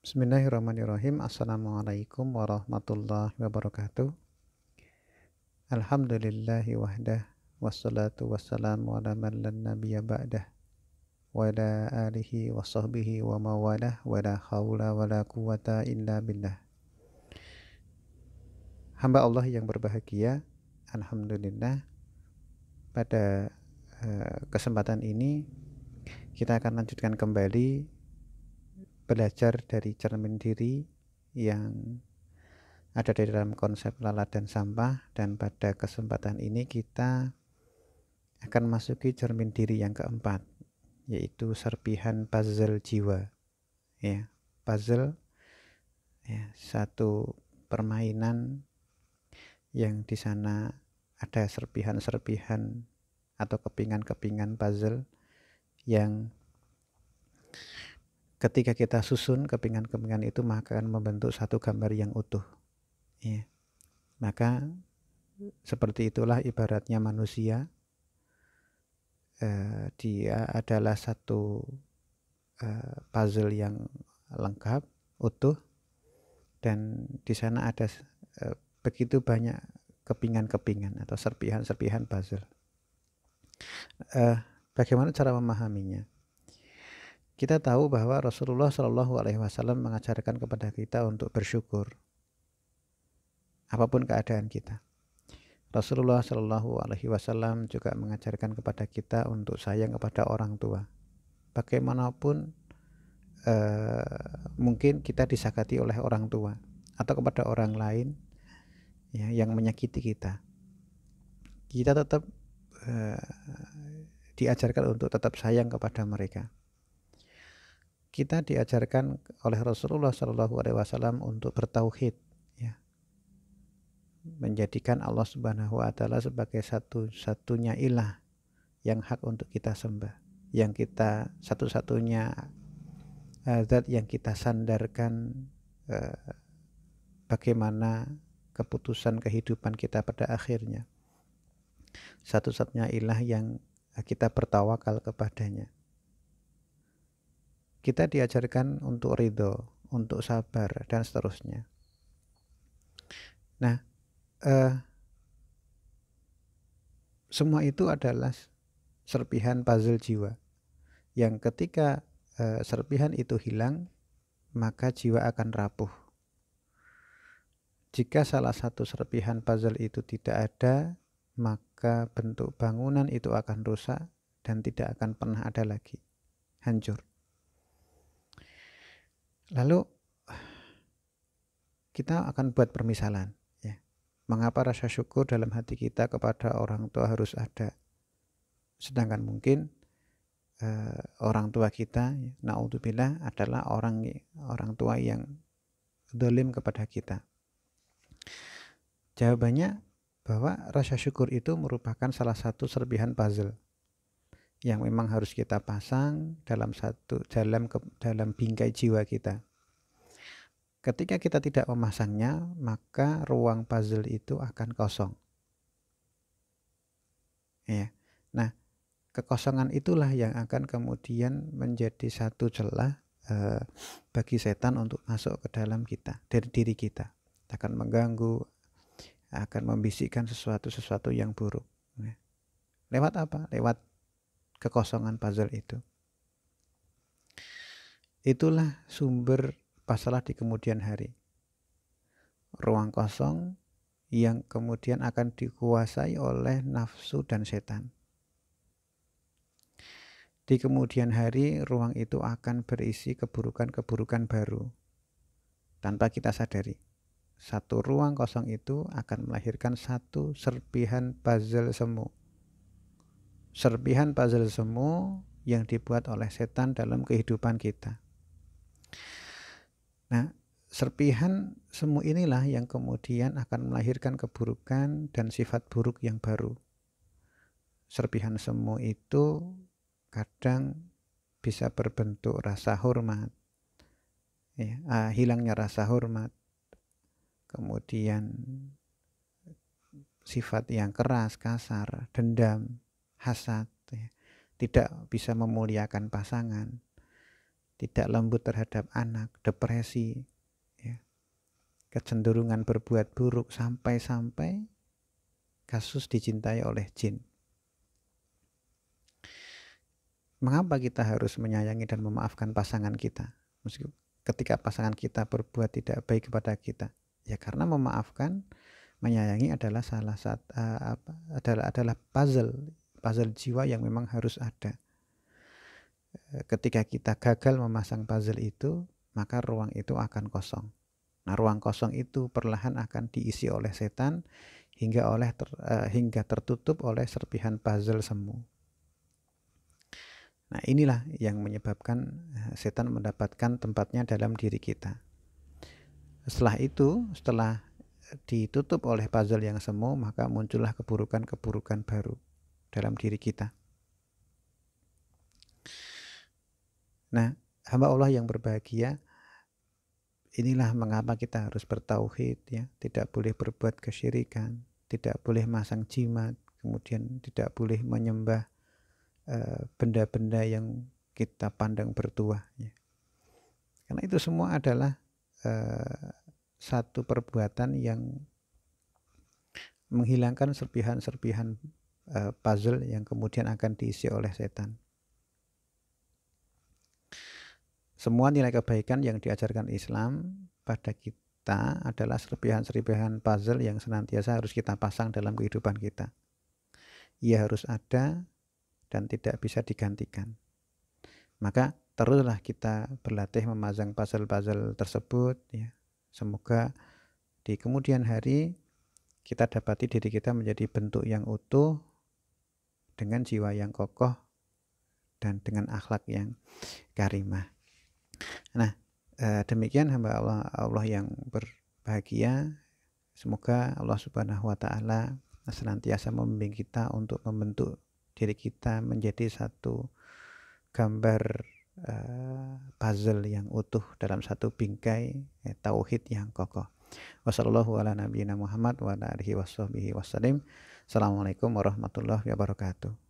Bismillahirrahmanirrahim. Assalamualaikum warahmatullahi wabarakatuh. Alhamdulillahi wahdah. Wassalatu wassalamu ala man lan nabiyya ba'dah. Wa ala alihi wa sahbihi wa mawalah. Wa la hawla wa la quwata illa billah. Hamba Allah yang berbahagia, alhamdulillah, pada kesempatan ini kita akan lanjutkan kembali belajar dari cermin diri yang ada di dalam konsep lalat dan sampah, dan pada kesempatan ini kita akan masuki cermin diri yang keempat, yaitu serpihan puzzle jiwa. Ya, puzzle, ya, satu permainan yang di sana ada serpihan-serpihan atau kepingan-kepingan puzzle yang ketika kita susun kepingan-kepingan itu maka akan membentuk satu gambar yang utuh. Ya. Maka seperti itulah ibaratnya manusia. Dia adalah satu puzzle yang lengkap, utuh, dan di sana ada begitu banyak kepingan-kepingan atau serpihan-serpihan puzzle. Bagaimana cara memahaminya? Kita tahu bahwa Rasulullah Shallallahu Alaihi Wasallam mengajarkan kepada kita untuk bersyukur apapun keadaan kita. Rasulullah Shallallahu Alaihi Wasallam juga mengajarkan kepada kita untuk sayang kepada orang tua. Bagaimanapun mungkin kita disakiti oleh orang tua atau kepada orang lain, ya, yang menyakiti kita, kita tetap diajarkan untuk tetap sayang kepada mereka. Kita diajarkan oleh Rasulullah Shallallahu Alaihi Wasallam untuk bertauhid, ya, menjadikan Allah Subhanahu Wa Taala sebagai satu-satunya ilah yang hak untuk kita sembah, yang kita satu-satunya zat yang kita sandarkan bagaimana keputusan kehidupan kita pada akhirnya, satu-satunya ilah yang kita bertawakal kepadanya. Kita diajarkan untuk ridho, untuk sabar, dan seterusnya. Nah, semua itu adalah serpihan puzzle jiwa yang ketika serpihan itu hilang, maka jiwa akan rapuh. Jika salah satu serpihan puzzle itu tidak ada, maka bentuk bangunan itu akan rusak dan tidak akan pernah ada lagi, hancur. Lalu kita akan buat permisalan, ya. Mengapa rasa syukur dalam hati kita kepada orang tua harus ada, sedangkan mungkin orang tua kita, ya, naudzubillah, adalah orang tua yang zalim kepada kita. Jawabannya bahwa rasa syukur itu merupakan salah satu serpihan puzzle yang memang harus kita pasang dalam bingkai jiwa kita. Ketika kita tidak memasangnya, maka ruang puzzle itu akan kosong. Ya. Nah, kekosongan itulah yang akan kemudian menjadi satu celah bagi setan untuk masuk ke dalam kita, dari diri kita. Akan mengganggu, akan membisikkan sesuatu yang buruk. Ya. Lewat apa? Lewat kekosongan puzzle itu. Itulah sumber masalah di kemudian hari. Ruang kosong yang kemudian akan dikuasai oleh nafsu dan setan. Di kemudian hari, ruang itu akan berisi keburukan-keburukan baru tanpa kita sadari. Satu ruang kosong itu akan melahirkan satu serpihan puzzle semu. Serpihan puzzle semu yang dibuat oleh setan dalam kehidupan kita. Nah, serpihan semu inilah yang kemudian akan melahirkan keburukan dan sifat buruk yang baru. Serpihan semu itu kadang bisa berbentuk rasa hormat, ya, hilangnya rasa hormat, kemudian sifat yang keras, kasar, dendam, hasad, ya, tidak bisa memuliakan pasangan, tidak lembut terhadap anak, depresi, ya, kecenderungan berbuat buruk, sampai-sampai kasus dicintai oleh jin. Mengapa kita harus menyayangi dan memaafkan pasangan kita? Meskipun ketika pasangan kita berbuat tidak baik kepada kita, ya karena memaafkan, menyayangi adalah salah satu adalah puzzle jiwa yang memang harus ada. Ketika kita gagal memasang puzzle itu, maka ruang itu akan kosong. Nah, ruang kosong itu perlahan akan diisi oleh setan hingga tertutup oleh serpihan puzzle semu. Nah, inilah yang menyebabkan setan mendapatkan tempatnya dalam diri kita. Setelah ditutup oleh puzzle yang semu, maka muncullah keburukan-keburukan baru dalam diri kita. Nah, hamba Allah yang berbahagia, inilah mengapa kita harus bertauhid, ya, tidak boleh berbuat kesyirikan, tidak boleh masang jimat, kemudian tidak boleh menyembah benda-benda yang kita pandang bertuah, ya. Karena itu semua adalah satu perbuatan yang menghilangkan serpihan-serpihan puzzle yang kemudian akan diisi oleh setan. Semua nilai kebaikan yang diajarkan Islam pada kita adalah serpihan-serpihan puzzle yang senantiasa harus kita pasang dalam kehidupan kita. Ia harus ada dan tidak bisa digantikan. Maka teruslah kita berlatih memasang puzzle-puzzle tersebut, ya. Semoga di kemudian hari kita dapati diri kita menjadi bentuk yang utuh, dengan jiwa yang kokoh, dan dengan akhlak yang karimah. Nah, demikian hamba Allah yang berbahagia. Semoga Allah Subhanahu wa Ta'ala senantiasa membimbing kita untuk membentuk diri kita menjadi satu gambar puzzle yang utuh dalam satu bingkai tauhid yang kokoh. Wassallallahu ala nabiyina Muhammad wa ala alihi washabbihi wasallim. Assalamualaikum warahmatullahi wabarakatuh.